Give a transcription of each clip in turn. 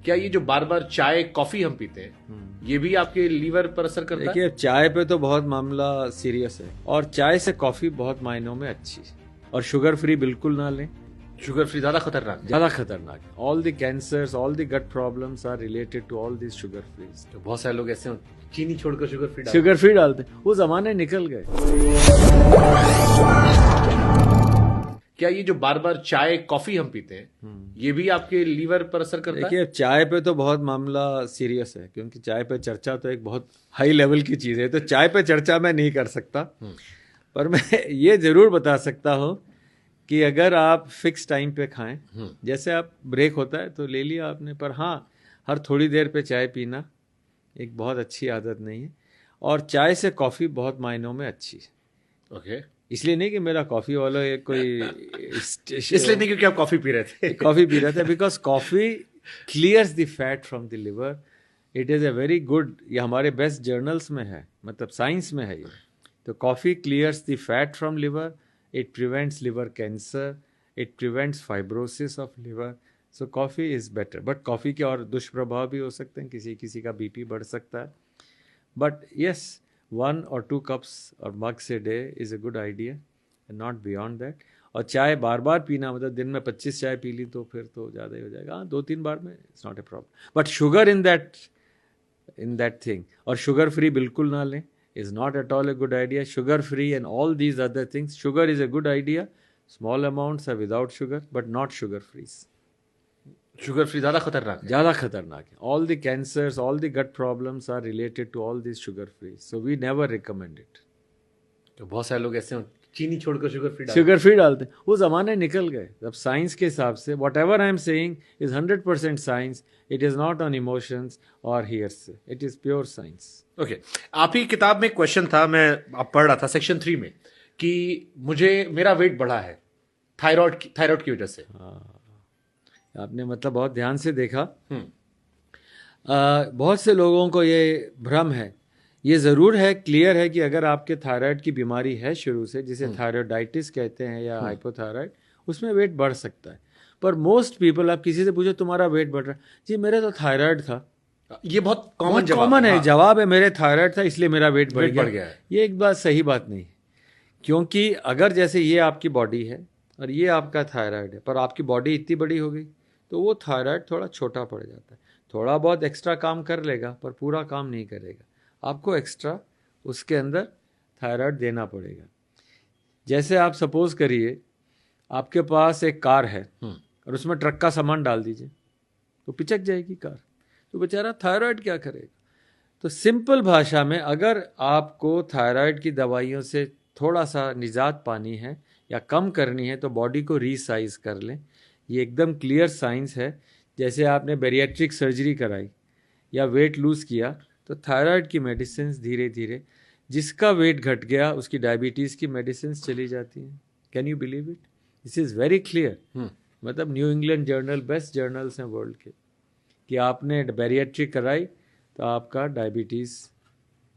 क्या ये जो बार बार चाय कॉफी हम पीते हैं ये भी आपके लीवर पर असर करता है? देखिए, चाय पे तो बहुत मामला सीरियस है और चाय से कॉफी बहुत मायनों में अच्छी है। और शुगर फ्री बिल्कुल ना लें। शुगर फ्री ज्यादा खतरनाक है? ज्यादा खतरनाक है। All the cancers, all the gut problems are related to all this sugar free. तो बहुत सारे लोग ऐसे चीनी छोड़कर शुगर फ्री डालते हैं। वो जमाने निकल गए। क्या ये जो बार बार चाय कॉफी हम पीते हैं ये भी आपके लीवर पर असर करता है? देखिए, चाय पे तो बहुत मामला सीरियस है, क्योंकि चाय पे चर्चा तो एक बहुत हाई लेवल की चीज है। तो चाय पे चर्चा मैं नहीं कर सकता, पर मैं ये जरूर बता सकता हूँ कि अगर आप फिक्स टाइम पे खाएं, जैसे आप ब्रेक होता है तो ले लिया आपने, पर हाँ, हर थोड़ी देर पे चाय पीना एक बहुत अच्छी आदत नहीं है। और चाय से कॉफी बहुत मायनों में अच्छी है। ओके। इसलिए नहीं कि मेरा कॉफी वाला कोई इसलिए नहीं क्योंकि आप कॉफी पी रहे थे। कॉफी पी रहे थे, because coffee clears the fat from the liver. It is a very good, ये हमारे बेस्ट जर्नल्स में है, मतलब साइंस में है ये। तो coffee clears the fat from liver, it prevents liver cancer, it prevents fibrosis of liver. So coffee is better. But coffee के और दुष्प्रभाव भी हो सकते हैं, किसी किसी का बीपी बढ़ सकता है। But yes, 1 or 2 cups or mugs a day is a good idea and not beyond that. और चाय बार बार पीना, मतलब दिन में 25 चाय पी ली तो फिर तो ज़्यादा ही हो जाएगा। हाँ, 2-3 बार में it's not a problem. But sugar in that thing, और शुगर फ्री बिल्कुल ना लें, is not at all a good idea. Sugar free and all these other things, sugar is a good idea, small amounts are without sugar, but not sugar free. Sugar free ज्यादा खतरनाक है? ज़्यादा खतरनाक है। All the cancers, all the gut problems are related to all this sugar free, so we never recommend it. तो बहुत सारे लोग ऐसे चीनी छोड़कर शुगर फ्री डालते हैं। वो जमाने निकल गए। अब साइंस के हिसाब से whatever I am saying is 100% science. It is not on emotions और hearsay, it is pure science. Okay. आप ही किताब में क्वेश्चन था, मैं अब पढ़ रहा था सेक्शन 3 में, कि मेरा वेट बढ़ा है थायराइड की वजह से। हाँ, आपने मतलब बहुत ध्यान से देखा। बहुत से लोगों को ये भ्रम है। ये ज़रूर है, क्लियर है कि अगर आपके थायराइड की बीमारी है शुरू से, जिसे थायराइडाइटिस कहते हैं या हाइपोथायराइड, उसमें वेट बढ़ सकता है। पर मोस्ट पीपल, आप किसी से पूछो तुम्हारा वेट बढ़ रहा है, जी मेरा तो थायराइड था। ये बहुत कॉमन है। हाँ। जवाब है मेरे थायराइड था इसलिए मेरा वेट बढ़ गया है। ये एक बात सही बात नहीं है, क्योंकि अगर जैसे ये आपकी बॉडी है और ये आपका थायराइड है, पर आपकी बॉडी इतनी बड़ी हो गई तो वो थायराइड थोड़ा छोटा पड़ जाता है। थोड़ा बहुत एक्स्ट्रा काम कर लेगा पर पूरा काम नहीं करेगा। आपको एक्स्ट्रा उसके अंदर थायराइड देना पड़ेगा। जैसे आप सपोज करिए आपके पास एक कार है और उसमें ट्रक का सामान डाल दीजिए तो पिचक जाएगी कार, तो बेचारा थायराइड क्या करेगा। तो सिंपल भाषा में, अगर आपको थायराइड की दवाइयों से थोड़ा सा निजात पानी है या कम करनी है तो बॉडी को रीसाइज कर लें। ये एकदम क्लियर साइंस है। जैसे आपने बैरिएट्रिक सर्जरी कराई या वेट लूज़ किया तो थायराइड की मेडिसिन धीरे धीरे, जिसका वेट घट गया उसकी डायबिटीज़ की मेडिसिन चली जाती हैं। Can you believe it? This is very clear. मतलब New England journal, best journals हैं वर्ल्ड के, कि आपने बैरिएट्रिक कराई तो आपका डायबिटीज़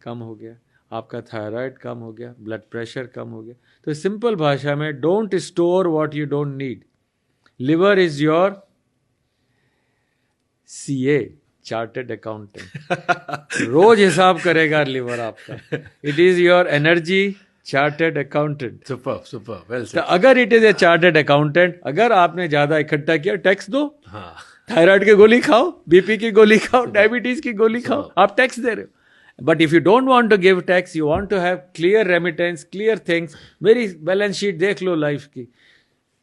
कम हो गया, आपका थायराइड कम हो गया, ब्लड प्रेशर कम हो गया। तो सिंपल भाषा में, don't store what you don't need. Liver is your CA, chartered accountant. रोज हिसाब करेगा लिवर आपका। It is your energy chartered accountant. Super well तो अगर it is a chartered accountant, अगर आपने ज्यादा इकट्ठा किया, टैक्स दो। हाँ। थायराइड की गोली खाओ, बीपी की गोली खाओ, डायबिटीज की गोली खाओ, आप टैक्स दे रहे हो। But if you don't want to give tax, you want to have clear remittance, clear things. मेरी बैलेंस शीट देख लो लाइफ की,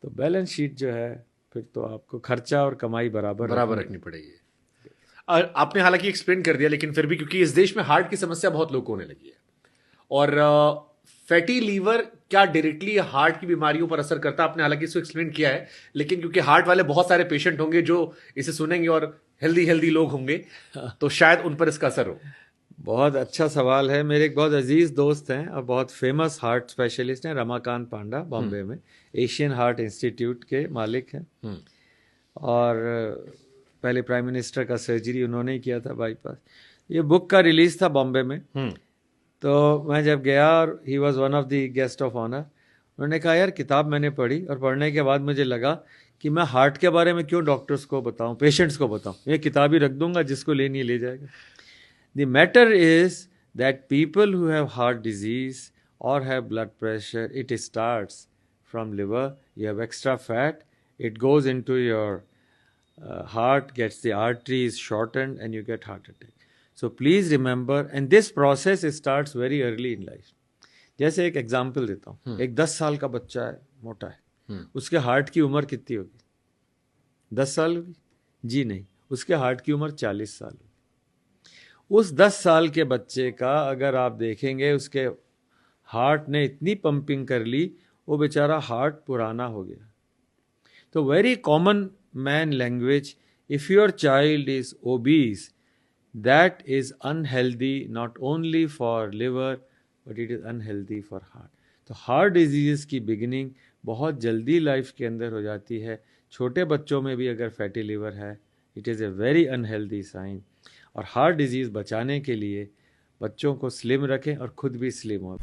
तो बैलेंस शीट जो है फिर तो आपको खर्चा और कमाई बराबर रखनी पड़ेगी। आपने हालांकि एक्सप्लेन कर दिया, लेकिन फिर भी, क्योंकि इस देश में हार्ट की समस्या बहुत लोगों को होने लगी है, और फैटी लीवर क्या डायरेक्टली हार्ट की बीमारियों पर असर करता है, आपने हालांकि इसको एक्सप्लेन किया है, लेकिन क्योंकि हार्ट वाले बहुत सारे पेशेंट होंगे जो इसे सुनेंगे और हेल्दी लोग होंगे, तो शायद उन पर इसका असर हो। बहुत अच्छा सवाल है। मेरे एक बहुत अजीज दोस्त हैं और बहुत फेमस हार्ट स्पेशलिस्ट हैं, रमाकांत पांडा, बॉम्बे में एशियन हार्ट इंस्टीट्यूट के मालिक हैं, और पहले प्राइम मिनिस्टर का सर्जरी उन्होंने ही किया था, बाईपास। ये बुक का रिलीज था बॉम्बे में, तो मैं जब गया और he was one of the guest of honour, उन्होंने कहा यार किताब मैंने पढ़ी और पढ़ने के बाद मुझे लगा कि मैं हार्ट के बारे में क्यों डॉक्टर्स को बताऊं, पेशेंट्स को बताऊं, ये किताब ही रख दूंगा, जिसको लेनी है ले जाएगा। The matter is that people who have heart disease or have blood pressure, it starts from liver. You have extra fat, it goes into your heart, gets the arteries shortened, and you get heart attack. So please remember, and this process starts very early in life. जैसे एक example देता हूँ, एक 10 साल का बच्चा है, मोटा है, उसके हार्ट की उम्र कितनी होगी? 10 साल होगी? जी नहीं, उसके हार्ट की उम्र 40 साल होगी। उस 10 साल के बच्चे का अगर आप देखेंगे, उसके हार्ट ने इतनी पंपिंग कर ली, वो बेचारा हार्ट पुराना हो गया। तो very common man language, if your child is obese, that is unhealthy not only for liver but it is unhealthy for heart. तो हार्ट डिजीज की बिगिनिंग बहुत जल्दी लाइफ के अंदर हो जाती है। छोटे बच्चों में भी अगर फैटी लिवर है, it is a very unhealthy sign. और हार्ट डिजीज बचाने के लिए बच्चों को स्लिम रखें और खुद भी स्लिम हो।